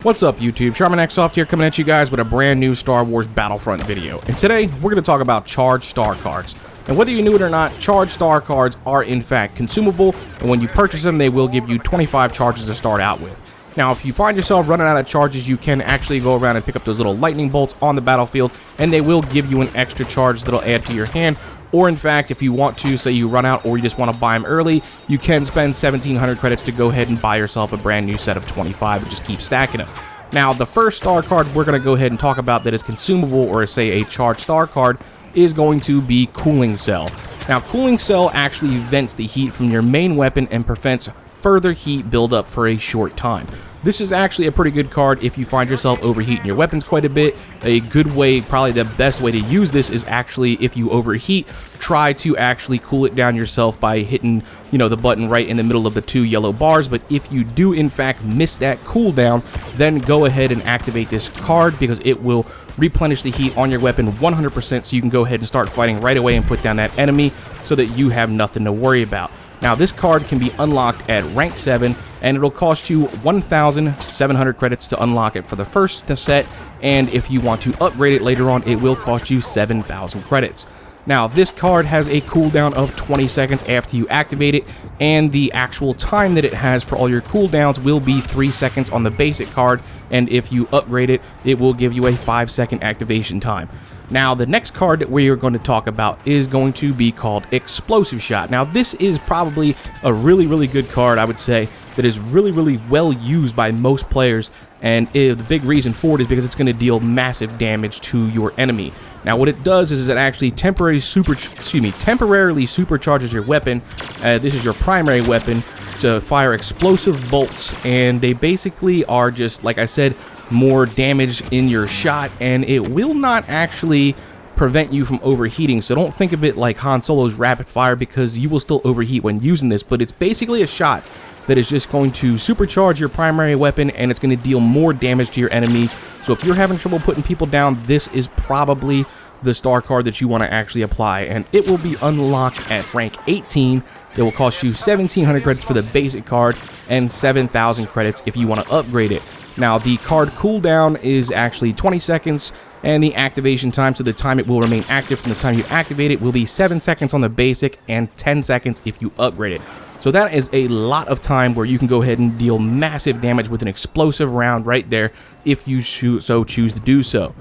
What's up YouTube, Charmin here coming at you guys with a brand new Star Wars Battlefront video. And today, we're going to talk about charged star cards. And whether you knew it or not, charged star cards are in fact consumable, and when you purchase them, they will give you 25 charges to start out with. Now, if you find yourself running out of charges, you can actually go around and pick up those little lightning bolts on the battlefield, and they will give you an extra charge that'll add to your hand. Or in fact, if you want to, say you run out or you just want to buy them early, you can spend 1,700 credits to go ahead and buy yourself a brand new set of 25 and just keep stacking them. Now, the first star card we're going to go ahead and talk about that is consumable, or say a charged star card, is going to be Cooling Cell. Now, Cooling Cell actually vents the heat from your main weapon and prevents further heat buildup for a short time. This is actually a pretty good card if you find yourself overheating your weapons quite a bit. A good way, probably the best way to use this is actually if you overheat, try to actually cool it down yourself by hitting, the button right in the middle of the two yellow bars. But if you do in fact miss that cooldown, then go ahead and activate this card because it will replenish the heat on your weapon 100%, so you can go ahead and start fighting right away and put down that enemy so that you have nothing to worry about. Now, this card can be unlocked at rank 7, and it'll cost you 1,700 credits to unlock it for the first set, and if you want to upgrade it later on, it will cost you 7,000 credits. Now, this card has a cooldown of 20 seconds after you activate it, and the actual time that it has for all your cooldowns will be 3 seconds on the basic card, and if you upgrade it, it will give you a 5-second activation time. Now, the next card that we are going to talk about is going to be called Explosive Shot. Now, this is probably a really good card, I would say, that is really well used by most players, and the big reason for it is because it's going to deal massive damage to your enemy. Now, what it does is it actually temporarily supercharges your weapon. This is your primary weapon to fire explosive bolts, and they basically are just, like I said, more damage in your shot, and it will not actually prevent you from overheating. So don't think of it like Han Solo's rapid fire, because you will still overheat when using this, but it's basically a shot that is just going to supercharge your primary weapon, and it's going to deal more damage to your enemies. So if you're having trouble putting people down, this is probably the star card that you want to actually apply, and it will be unlocked at rank 18. It will cost you 1,700 credits for the basic card and 7,000 credits if you want to upgrade it. Now, the card cooldown is actually 20 seconds, and the activation time, so the time it will remain active from the time you activate it, will be 7 seconds on the basic and 10 seconds if you upgrade it. So that is a lot of time where you can go ahead and deal massive damage with an explosive round right there if you so choose to do so.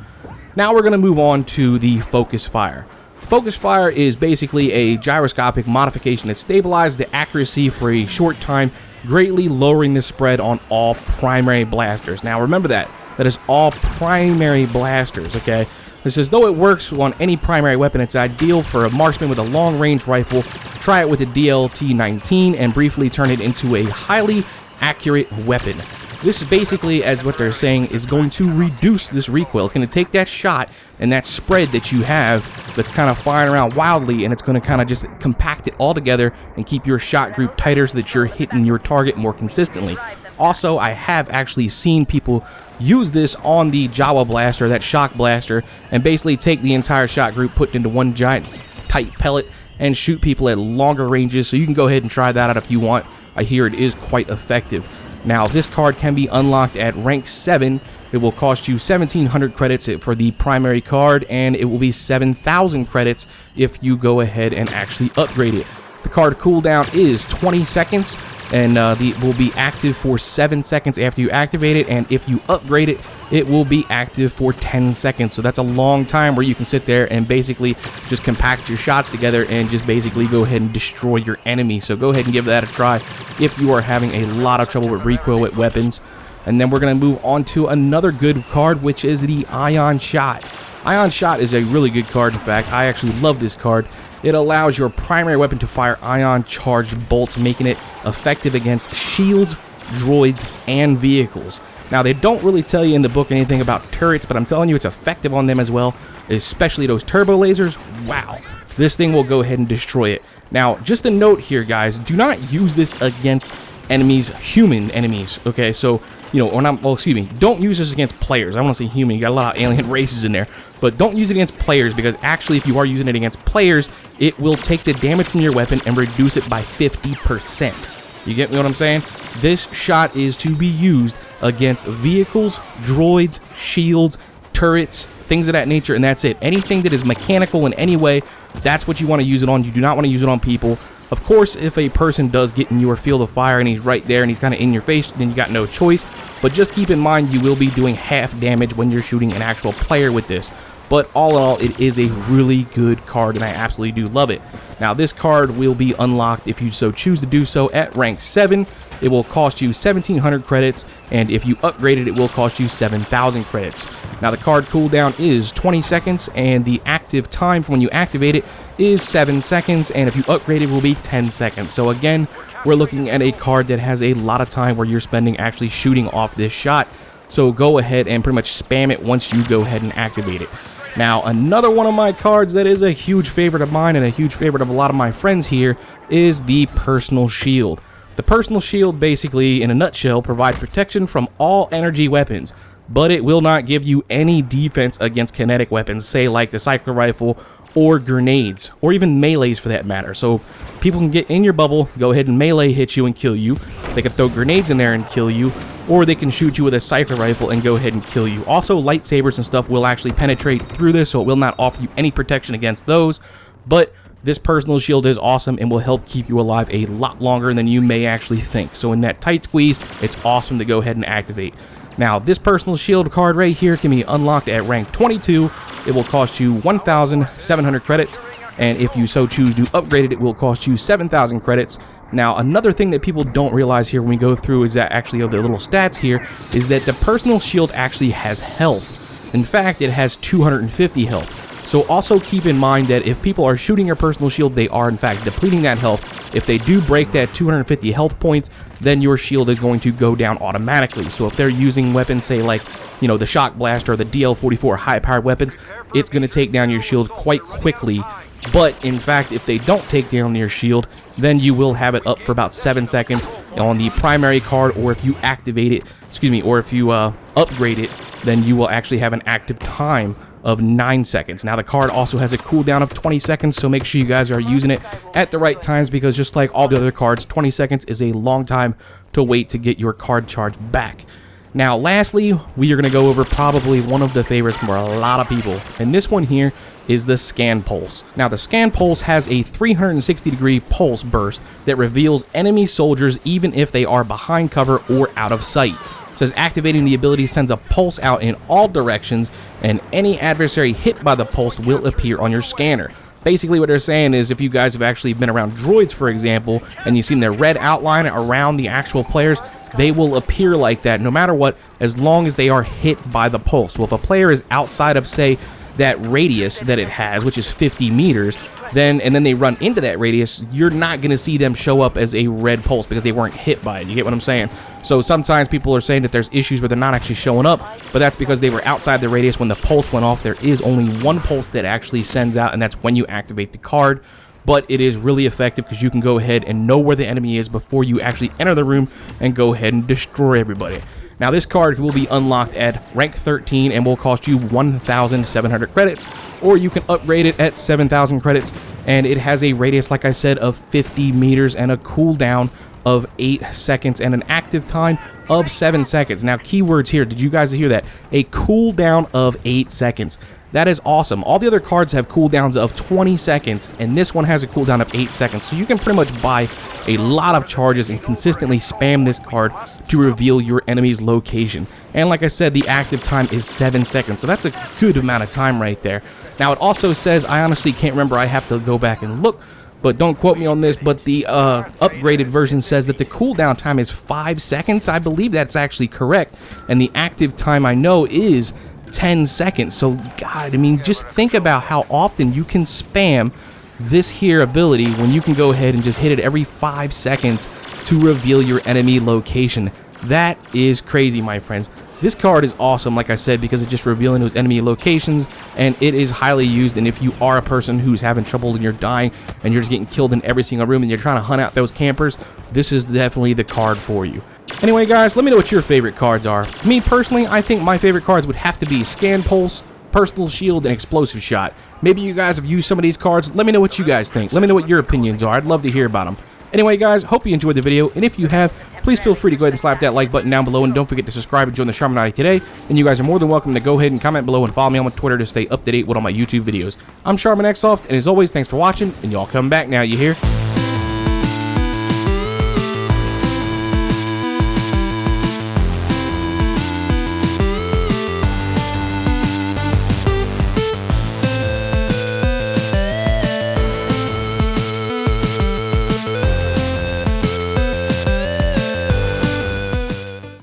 Now we're going to move on to the Focus Fire. Focus Fire is basically a gyroscopic modification that stabilizes the accuracy for a short time, greatly lowering the spread on all primary blasters. Now remember that is all primary blasters, okay? This is, though it works on any primary weapon, it's ideal for a marksman with a long-range rifle. Try it with a DLT-19 and briefly turn it into a highly accurate weapon. This is basically, as what they're saying, is going to reduce this recoil. It's going to take that shot and that spread that you have that's kind of firing around wildly, and it's going to kind of just compact it all together and keep your shot group tighter so that you're hitting your target more consistently. Also, I have actually seen people use this on the Jawa blaster, that shock blaster, and basically take the entire shot group, put it into one giant tight pellet, and shoot people at longer ranges. So you can go ahead and try that out if you want. I hear it is quite effective. Now, this card can be unlocked at rank 7. It will cost you 1,700 credits for the primary card, and it will be 7,000 credits if you go ahead and actually upgrade it. The card cooldown is 20 seconds, and it will be active for 7 seconds after you activate it, and if you upgrade it, it will be active for 10 seconds. So that's a long time where you can sit there and basically just compact your shots together and just basically go ahead and destroy your enemy. So go ahead and give that a try if you are having a lot of trouble with recoil with weapons. And then we're going to move on to another good card, which is the Ion Shot. Ion Shot is a really good card. In fact, I actually love this card. It allows your primary weapon to fire ion-charged bolts, making it effective against shields, droids, and vehicles. Now, they don't really tell you in the book anything about turrets, but I'm telling you it's effective on them as well, especially those turbo lasers. Wow, this thing will go ahead and destroy it. Now, just a note here, guys, do not use this against enemies, human enemies, okay? So, don't use this against players. I want to say human, you got a lot of alien races in there, but don't use it against players, because actually if you are using it against players, it will take the damage from your weapon and reduce it by 50%. You get me what I'm saying? This shot is to be used against vehicles, droids, shields, turrets, things of that nature, and that's it. Anything that is mechanical in any way, that's what you want to use it on. You do not want to use it on people. Of course, if a person does get in your field of fire and he's right there and he's kind of in your face, then you got no choice. But just keep in mind, you will be doing half damage when you're shooting an actual player with this. But all in all, it is a really good card, and I absolutely do love it. Now, this card will be unlocked if you so choose to do so at rank 7. It will cost you 1,700 credits, and if you upgrade it, it will cost you 7,000 credits. Now, the card cooldown is 20 seconds, and the active time from when you activate it is 7 seconds, and if you upgrade it, will be 10 seconds. So again, we're looking at a card that has a lot of time where you're spending actually shooting off this shot. So go ahead and pretty much spam it once you go ahead and activate it. Now, another one of my cards that is a huge favorite of mine and a huge favorite of a lot of my friends here is the Personal Shield. The Personal Shield basically, in a nutshell, provides protection from all energy weapons, but it will not give you any defense against kinetic weapons, say like the Cycler Rifle or grenades, or even melees for that matter. So people can get in your bubble, go ahead and melee hit you and kill you. They can throw grenades in there and kill you, or they can shoot you with a Cycler Rifle and go ahead and kill you. Also, lightsabers and stuff will actually penetrate through this, so it will not offer you any protection against those, but this Personal Shield is awesome and will help keep you alive a lot longer than you may actually think. So in that tight squeeze, it's awesome to go ahead and activate. Now, this Personal Shield card right here can be unlocked at rank 22. It will cost you 1,700 credits, and if you so choose to upgrade it, it will cost you 7,000 credits. Now, another thing that people don't realize here when we go through is that actually of the little stats here is that the Personal Shield actually has health. In fact, it has 250 health. So also keep in mind that if people are shooting your Personal Shield, they are in fact depleting that health. If they do break that 250 health points, then your shield is going to go down automatically. So if they're using weapons, say like, you know, the Shock Blaster or the DL-44 high-powered weapons, it's going to take down your shield quite quickly. But in fact, if they don't take down your shield, then you will have it up for about 7 seconds on the primary card, or if you activate it, or if you upgrade it, then you will actually have an active time of 9 seconds. Now, the card also has a cooldown of 20 seconds, so make sure you guys are using it at the right times, because just like all the other cards, 20 seconds is a long time to wait to get your card charge back. Now, lastly, we are going to go over probably one of the favorites for a lot of people, and this one here is the Scan Pulse. Now, the Scan Pulse has a 360-degree pulse burst that reveals enemy soldiers even if they are behind cover or out of sight. It says activating the ability sends a pulse out in all directions, and any adversary hit by the pulse will appear on your scanner. Basically what they're saying is if you guys have actually been around droids, for example, and you've seen their red outline around the actual players, they will appear like that no matter what, as long as they are hit by the pulse. So if a player is outside of, say, that radius that it has, which is 50 meters, and then they run into that radius, you're not going to see them show up as a red pulse because they weren't hit by it. You get what I'm saying? So sometimes people are saying that there's issues where they're not actually showing up, but that's because they were outside the radius when the pulse went off. There is only one pulse that actually sends out, and that's when you activate the card. But it is really effective because you can go ahead and know where the enemy is before you actually enter the room and go ahead and destroy everybody. Now, this card will be unlocked at rank 13 and will cost you 1,700 credits, or you can upgrade it at 7,000 credits, and it has a radius, like I said, of 50 meters and a cooldown of 8 seconds and an active time of 7 seconds. Now, keywords here, did you guys hear that? A cooldown of 8 seconds. That is awesome. All the other cards have cooldowns of 20 seconds, and this one has a cooldown of 8 seconds. So you can pretty much buy a lot of charges and consistently spam this card to reveal your enemy's location. And like I said, the active time is 7 seconds, so that's a good amount of time right there. Now, it also says, I honestly can't remember, I have to go back and look, but don't quote me on this, but the upgraded version says that the cooldown time is 5 seconds. I believe that's actually correct, and the active time I know is 10 seconds. So, God, I mean, just think about how often you can spam this here ability when you can go ahead and just hit it every 5 seconds to reveal your enemy location. That is crazy, my friends. This card is awesome, like I said, because it's just revealing those enemy locations, and it is highly used. And if you are a person who's having trouble and you're dying and you're just getting killed in every single room and you're trying to hunt out those campers, this is definitely the card for you. Anyway, guys, let me know what your favorite cards are. Me, personally, I think my favorite cards would have to be Scan Pulse, Personal Shield, and Explosive Shot. Maybe you guys have used some of these cards. Let me know what you guys think. Let me know what your opinions are. I'd love to hear about them. Anyway, guys, hope you enjoyed the video, and if you have, please feel free to go ahead and slap that like button down below, and don't forget to subscribe and join the Charmin today. And you guys are more than welcome to go ahead and comment below and follow me on Twitter to stay up to date with all my YouTube videos. I'm Charmin, and as always, thanks for watching, and y'all come back now, you hear?